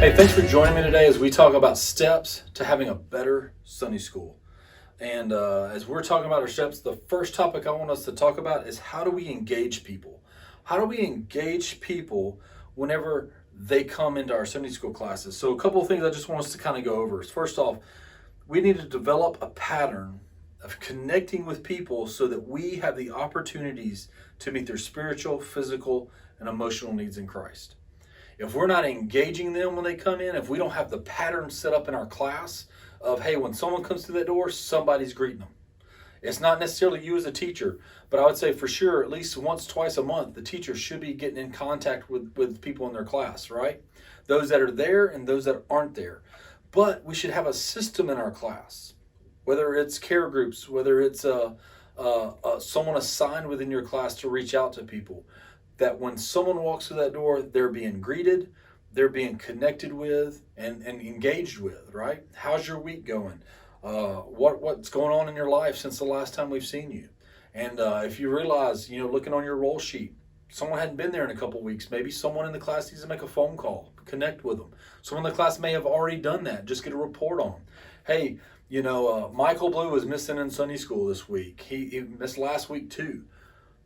Hey, thanks for joining me today as we talk about steps to having a better Sunday school. And as we're talking about our steps, the first topic I want us to talk about is how do we engage people? How do we engage people whenever they come into our Sunday school classes? So, a couple of things I just want us to kind of go over. First off, we need to develop a pattern of connecting with people so that we have the opportunities to meet their spiritual, physical, and emotional needs in Christ. If we're not engaging them when they come in, if we don't have the pattern set up in our class of, hey, when someone comes through that door, somebody's greeting them. It's not necessarily you as a teacher, but I would say for sure, at least once, twice a month, the teacher should be getting in contact with people in their class, right? Those that are there and those that aren't there. But we should have a system in our class, whether it's care groups, whether it's someone assigned within your class to reach out to people, that when someone walks through that door, they're being greeted, they're being connected with, and engaged with, right? How's your week going? What's going on in your life since the last time we've seen you? And if you realize, looking on your roll sheet, someone hadn't been there in a couple weeks, maybe someone in the class needs to make a phone call, connect with them. Someone in the class may have already done that, just get a report on them. Hey, Michael Blue was missing in Sunday school this week. He missed last week too.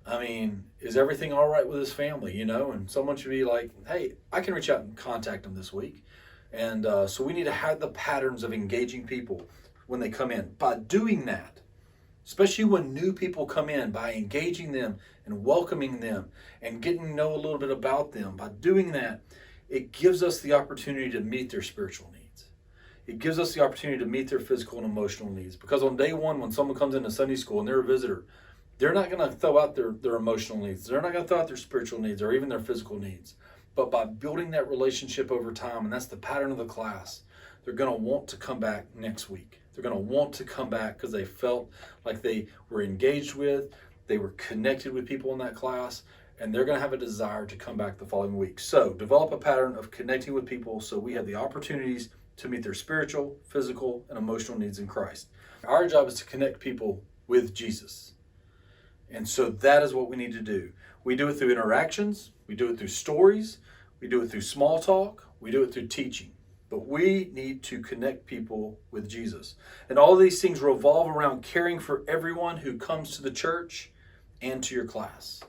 I mean, is everything all right with his family, And someone should be like, hey, I can reach out and contact him this week. And so we need to have the patterns of engaging people when they come in. By doing that, especially when new people come in, by engaging them and welcoming them and getting to know a little bit about them, by doing that, it gives us the opportunity to meet their spiritual needs. It gives us the opportunity to meet their physical and emotional needs. Because on day one, when someone comes into Sunday school and they're a visitor, they're not going to throw out their emotional needs. They're not going to throw out their spiritual needs or even their physical needs. But by building that relationship over time, and that's the pattern of the class, they're going to want to come back next week. They're going to want to come back because they felt like they were engaged with, they were connected with people in that class, and they're going to have a desire to come back the following week. So develop a pattern of connecting with people so we have the opportunities to meet their spiritual, physical, and emotional needs in Christ. Our job is to connect people with Jesus. And so that is what we need to do. We do it through interactions, we do it through stories, we do it through small talk, we do it through teaching. But we need to connect people with Jesus. And all of these things revolve around caring for everyone who comes to the church and to your class.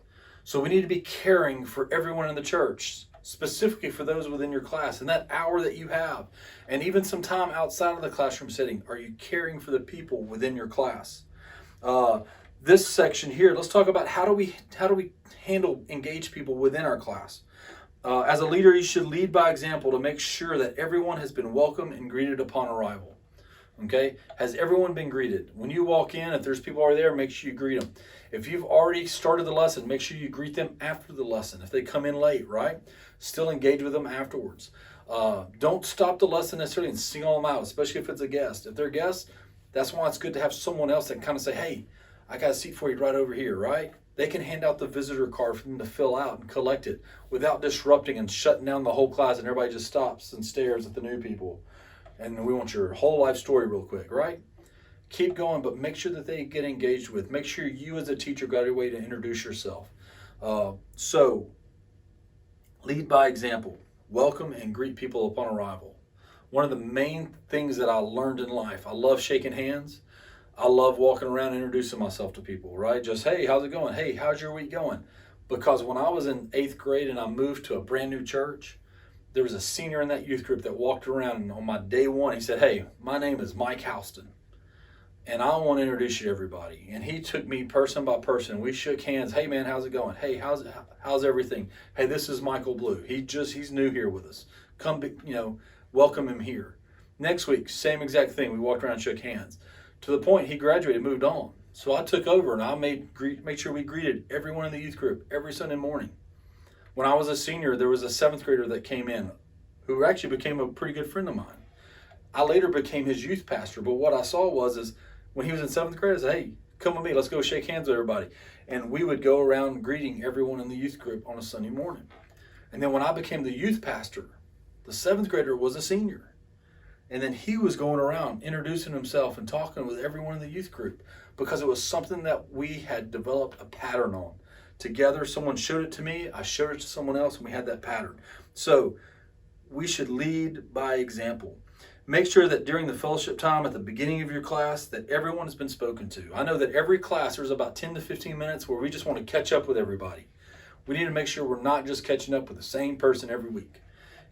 So we need to be caring for everyone in the church, specifically for those within your class. And that hour that you have, and even some time outside of the classroom setting, are you caring for the people within your class? This section here, let's talk about how do we handle engaged people within our class. As a leader, you should lead by example to make sure that everyone has been welcomed and greeted upon arrival. Okay? Has everyone been greeted? When you walk in, if there's people already there, make sure you greet them. If you've already started the lesson, make sure you greet them after the lesson. If they come in late, right? Still engage with them afterwards. Don't stop the lesson necessarily and single them out, especially if it's a guest. If they're guests, that's why it's good to have someone else that can kind of say, hey, I got a seat for you right over here, right? They can hand out the visitor card for them to fill out and collect it without disrupting and shutting down the whole class and everybody just stops and stares at the new people. And we want your whole life story real quick, right? Keep going, but make sure that they get engaged with. Make sure you as a teacher got a way to introduce yourself. So, lead by example. Welcome and greet people upon arrival. One of the main things that I learned in life, I love shaking hands. I love walking around and introducing myself to people, right? Just, hey, how's it going? Hey, how's your week going? Because when I was in 8th grade and I moved to a brand new church, there was a senior in that youth group that walked around, and on my day one, he said, hey, my name is Mike Houston, and I want to introduce you to everybody. And he took me person by person. We shook hands. Hey, man, how's it going? Hey, how's everything? Hey, this is Michael Blue. He's new here with us. Come, welcome him here. Next week, same exact thing. We walked around and shook hands. To the point he graduated, moved on. So I took over and I made sure we greeted everyone in the youth group every Sunday morning. When I was a senior, there was a 7th grader that came in who actually became a pretty good friend of mine. I later became his youth pastor, but what I saw was when he was in 7th grade, I said, hey, come with me, let's go shake hands with everybody. And we would go around greeting everyone in the youth group on a Sunday morning. And then when I became the youth pastor, the 7th grader was a senior. And then he was going around introducing himself and talking with everyone in the youth group because it was something that we had developed a pattern on. Together, someone showed it to me, I showed it to someone else, and we had that pattern. So we should lead by example. Make sure that during the fellowship time at the beginning of your class that everyone has been spoken to. I know that every class there's about 10 to 15 minutes where we just want to catch up with everybody. We need to make sure we're not just catching up with the same person every week.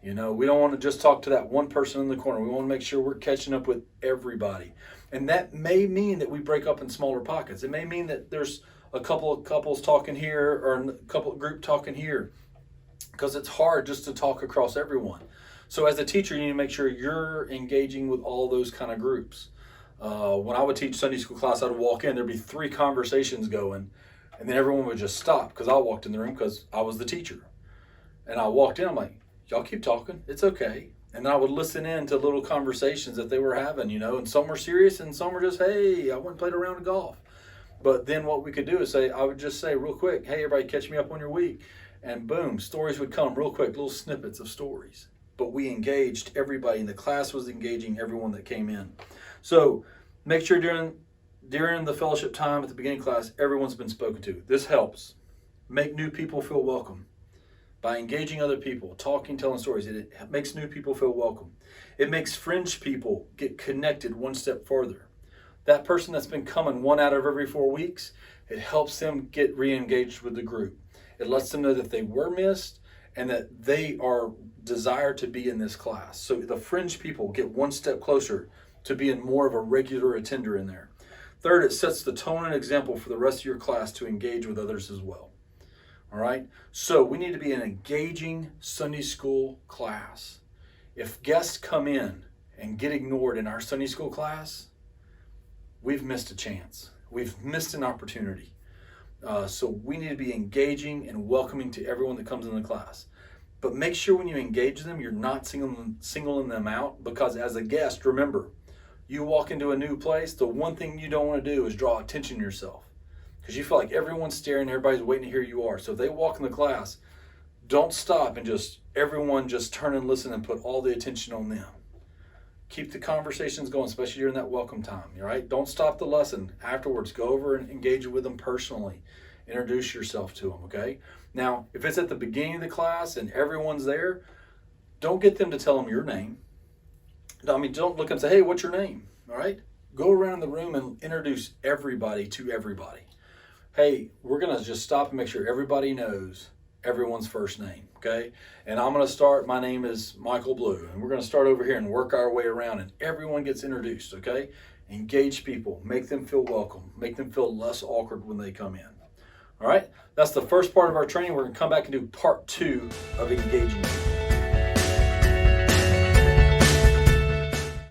You know, we don't want to just talk to that one person in the corner. We want to make sure we're catching up with everybody. And that may mean that we break up in smaller pockets. It may mean that there's a couple of couples talking here or a couple of group talking here, because it's hard just to talk across everyone. So as a teacher, you need to make sure you're engaging with all those kind of groups. When I would teach Sunday school class, I'd walk in, there'd be 3 conversations going, and then everyone would just stop because I walked in the room because I was the teacher. And I walked in, I'm like, y'all keep talking, it's okay. And then I would listen in to little conversations that they were having, you know, and some were serious and some were just, hey, I went and played a round of golf. But then what we could do is I would just say real quick, hey, everybody catch me up on your week. And boom, stories would come real quick, little snippets of stories. But we engaged everybody, and the class was engaging everyone that came in. So make sure during the fellowship time at the beginning of class, everyone's been spoken to. This helps make new people feel welcome. By engaging other people, talking, telling stories, it makes new people feel welcome. It makes fringe people get connected one step further. That person that's been coming 1 out of every 4 weeks, it helps them get re-engaged with the group. It lets them know that they were missed and that they are desired to be in this class. So the fringe people get one step closer to being more of a regular attender in there. Third, it sets the tone and example for the rest of your class to engage with others as well. All right? So we need to be an engaging Sunday school class. If guests come in and get ignored in our Sunday school class, we've missed a chance. We've missed an opportunity. So we need to be engaging and welcoming to everyone that comes in the class. But make sure when you engage them, you're not singling them out, because as a guest, remember, you walk into a new place, the one thing you don't want to do is draw attention to yourself, because you feel like everyone's staring, everybody's waiting to hear you are. So if they walk in the class, don't stop and just everyone just turn and listen and put all the attention on them. Keep the conversations going, especially during that welcome time, all right? Don't stop the lesson. Afterwards, go over and engage with them personally. Introduce yourself to them, okay? Now, if it's at the beginning of the class and everyone's there, don't get them to tell them your name. Don't look and say, hey, what's your name, all right? Go around the room and introduce everybody to everybody. Hey, we're going to just stop and make sure everybody knows everyone's first name, okay? And I'm going to start, my name is Michael Blue, and we're going to start over here and work our way around, and everyone gets introduced, okay? Engage people, make them feel welcome, make them feel less awkward when they come in. All right, that's the first part of our training. We're going to come back and do part 2 of engaging people.